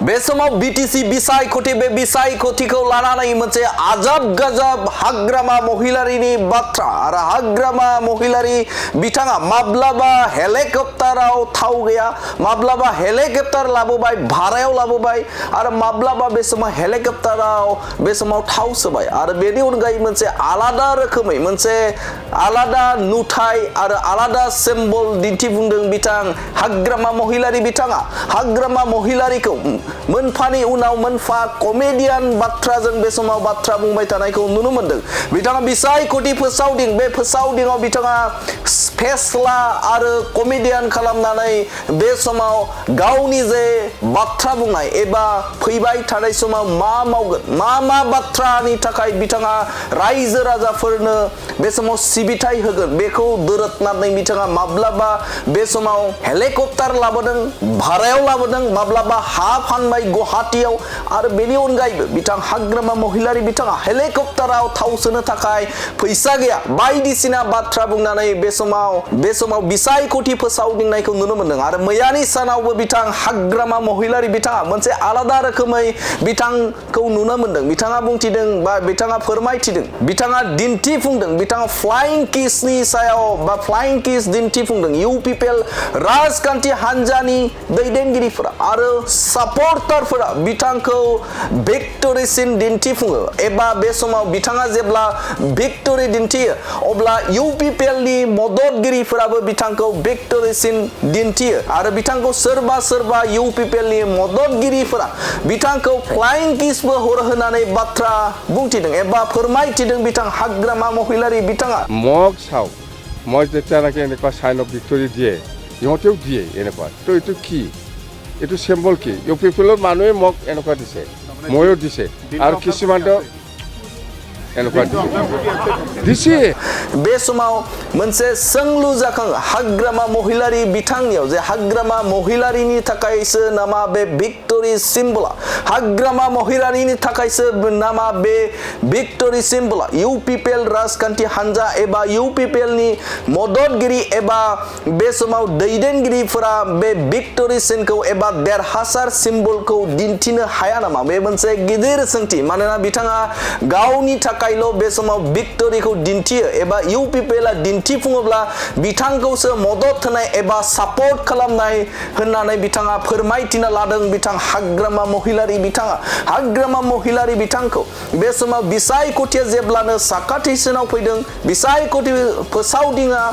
बे समाव बीटीसी बिसायख'थि बे बिसायख'थिखौ लानानै मोनसे आजाब गाजाब हाग्रामा महिलारिनि बाथ्रा आरो हाग्रामा महिलारि बिथाङा माब्लाबा हेलिकप्टाराव थाव गैया माब्लाबा हेलिकप्टार लाबोबाय भारायाव लाबोबाय आरो माब्लाबा बे समाव हेलिकप्टाराव बे समाव थाव सोबाय आरो बेनि अनगायै मोनसे आलादा रोखोमै मोनसे आलादा नुथाय आरो आलादा सिम्बल दिन्थिफुंदों बिथां हाग्रामा महिलारि बिथाङा हाग्रामा महिलारिखौ मोनफानि उनाव मोनफा कमेडियान बाथ्राजों बे समाव बाथ्रा बुंबाय थानायखौ नुनो मोनदों बिथाङा बिसायख'थि फोसावदिं बे फोसावदिङाव बिथाङा फेस्ला आरो कमेडियान खालामनानै बे समाव गावनि जे बाथ्रा बुंनाय एबा फैबाय थानाय समाव मा मावगोन मा बाथ्रानि थाखाय बिथाङा रायजो राजाफोरनो बे समाव सिबिथाय होगोन बेखौ दोरोदनानै बिथाङा माब्लाबा बे समाव हेलिकप्टार लाबोदों भारायाव लाबोदों माब्लाबा हा फानबाय गुवाहाटीआव आरो बेनि अनगायैबो बिथां हाग्रामा महिलारि बिथाङा हेलिकप्टाराव थाव सोनो थाखाय फैसा गैया बायदिसिना बाथ्रा बुंनानै बे समाव बिसायख'थि फोसावदिंनायखौ नुनो मोनदों आरो मैयानि सानावबो बिथां हाग्रामा महिलारि बिथाङा मोनसे आलादा रोखोमै बिथांखौ नुनो मोनदों बिथाङा बुंथिदों बा बिथाङा फोरमायथिदों बिथाङा दिन्थिफुंदों बिथाङा फ्लाइं किसनि सायाव बा फ्लाइं किस दिन्थिफुंदों इउपिपिएल राजखान्थि हान्जानि दैदेनगिरिफोरा आरो सापर्टारफोरा बिथांखौ भिक्ट'रिसिन दिन्थिफुङो एबा बे समाव बिथाङा जेब्ला भिक्ट'रि दिन्थियो अब्ला इउपिपिएलनि मददगिरिफोराबो बिथांखौ भिक्ट'रिसिन दिन्थियो आरो बिथांखौ सोरबा इउपिपिएलनि मददगिरिफोरा बिथांखौ फ्लाइं किसबो हरहोनानै बाथ्रा बुंथिदों एबा फोरमायथिदों बिथां हाग्रामा महिलारि बिथाङा মগ চাওঁ মই যেতিয়া নাকি এনেকুৱা চাইন অফ ভিক্টৰি দিয়ে ইহঁতেও দিয়ে এনেকুৱা তো এইটো কি এইটো চিম্বল কি ইউপিপিএলৰ মানুহে মোক এনেকুৱা দিছে ময়ো দিছে আৰু কিছুমানটো এনেকুৱা দিছে बे समाव मोनसे सोंलु जाखाङो हाग्रामा महिलारि बिथांनियाव जे हाग्रामा महिलारिनि थाखायसो नामा बे भिक्ट'रि सिम्बला हाग्रामा महिलारिनि थाखायसो नामा बे भिक्ट'रि सिम्बला इउपिपिएल राजखान्थि हान्जा एबा इउपिपिएलनि मददगिरि एबा बे समाव दैदेनगिरिफोरा बे भिक्ट'रि सिनखौ एबा देरहासार सिम्बलखौ दिन्थिनो हाया नामा बे मोनसे गिदिर सोंथि मानोना बिथाङा गावनि थाखायल' बे समाव भिक्ट'रिखौ दिन्थियो एबा इउपिपिएलआ दिन्थिफुङोब्ला बिथांखौसो मदद होनाय एबा सापर्ट खालामनाय होननानै बिथाङा फोरमायथिना लादों बिथां हाग्रामा महिलारि बिथाङा हाग्रामा महिलारि बिथांखौ बे समाव बिसायख'थिया जेब्लानो साखाथिसिनाव फैदों बिसायख'थि फोसावदिङा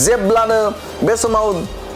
जेब्लानो बे समाव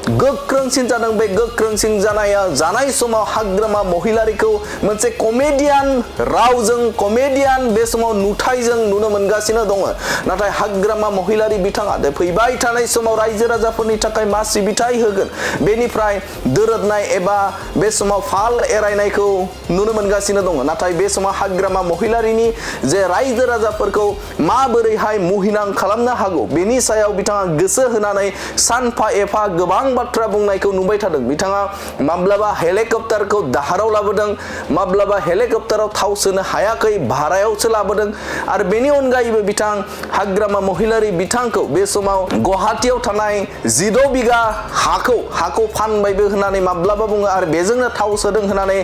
गोख्रोंसिन जादों बे गोख्रोंसिन जानाय समाव हाग्रामा महिलारिखौ मोनसे कमेडियान रावजों कमेडियान बे समाव नुथायजों नुनो मोनगासिनो दङ नाथाय हाग्रामा महिलारि बिथाङा फैबाय थानाय समाव रायजो राजाफोरनि थाखाय मा सिबिथाय होगोन बेनिफ्राय दोरोदनाय एबा बे समाव फाल एरायनायखौ नुनो मोनगासिनो दङ नाथाय बे समाव हाग्रामा महिलारिनि जे रायजो राजाफोरखौ माबोरैहाय मुहिनां खालामनो हागौ बेनि सायाव बिथाङा गोसो होनानै सानफा एफा गोबां बाथ्रा बुंनायखौ नुबाय थादों बिथाङा माब्लाबा हेलिकप्टारखौ दाहाराव लाबोदों माब्लाबा हेलिकप्टाराव थाव सोनो हायाखै भारायावसो लाबोदों आरो बेनि अनगायैबो बिथां हाग्रामा महिलारि बिथांखौ बे समाव गुवाहाटीआव थानाय 16 बिगा हाखौ फानबायबो होननानै माब्लाबा बुङो आरो बेजोंनो थाव सोदों होननानै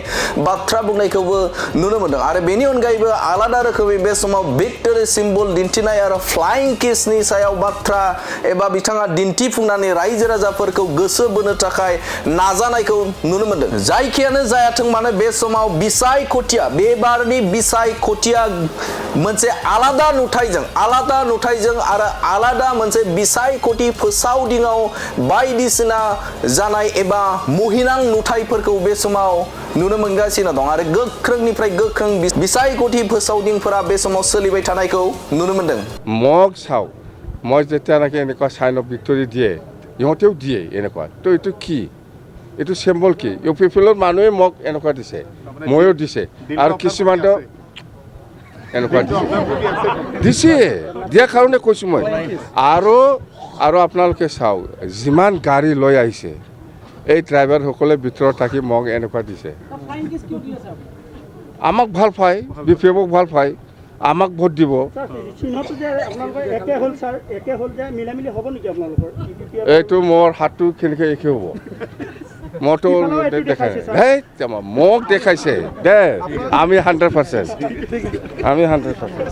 बाथ्रा बुंनायखौबो नुनो मोनदों आरो बेनि अनगायैबो आलादा रोखोमै बे समाव भिक्ट'रि सिम्बल दिन्थिनाय आरो फ्लाइं किसनि सायाव बाथ्रा एबा बिथाङा दिन्थिफुंनानै रायजो राजाफोरखौ गोसो बोनो थाखाय नाजानायखौ नुनो मोनदों जायखियानो जायाथों मानो बे समाव बिसायख'थिया बे बारनि बिसायख'थिया मोनसे आलादा नुथायजों आरो आलादा मोनसे बिसायख'थि फोसावदिङाव बायदिसिना जानाय एबा मुहिनां नुथायफोरखौ बे समाव नुनो मोनगासिनो दं आरो गोख्रोंनिफ्राय गोख्रों बिसायख'थि फोसावदिंफोरा बे समाव सोलिबाय थानायखौ नुनो मोनदों মগ চাওঁ মই যেতিয়া নাকি এনেকুৱা চাইন অফ ভিক্টৰি দিয়ে ইহঁতেও দিয়ে এনেকুৱা তো এইটো কি এইটো চিম্বল কি ইউপিপিএলৰ মানুহে মোক এনেকুৱা দিছে ময়ো দিছে আৰু কিছুমানটো এনেকুৱা দিছে দিয়াৰ কাৰণে কৈছোঁ মই আৰু আপোনালোকে চাওক যিমান গাড়ী লৈ আহিছে এই ড্ৰাইভাৰসকলে ভিতৰত থাকি মোক এনেকুৱা দিছে আমাক ভাল পায় বিপিএফক ভাল পায় আমাক ভোট দিব এইটো মোৰ হাতটো কেনেকৈ একে হ'ব মইতো দেখা নাই মোক দেখাইছে দে আমি 100%। আমি 100%।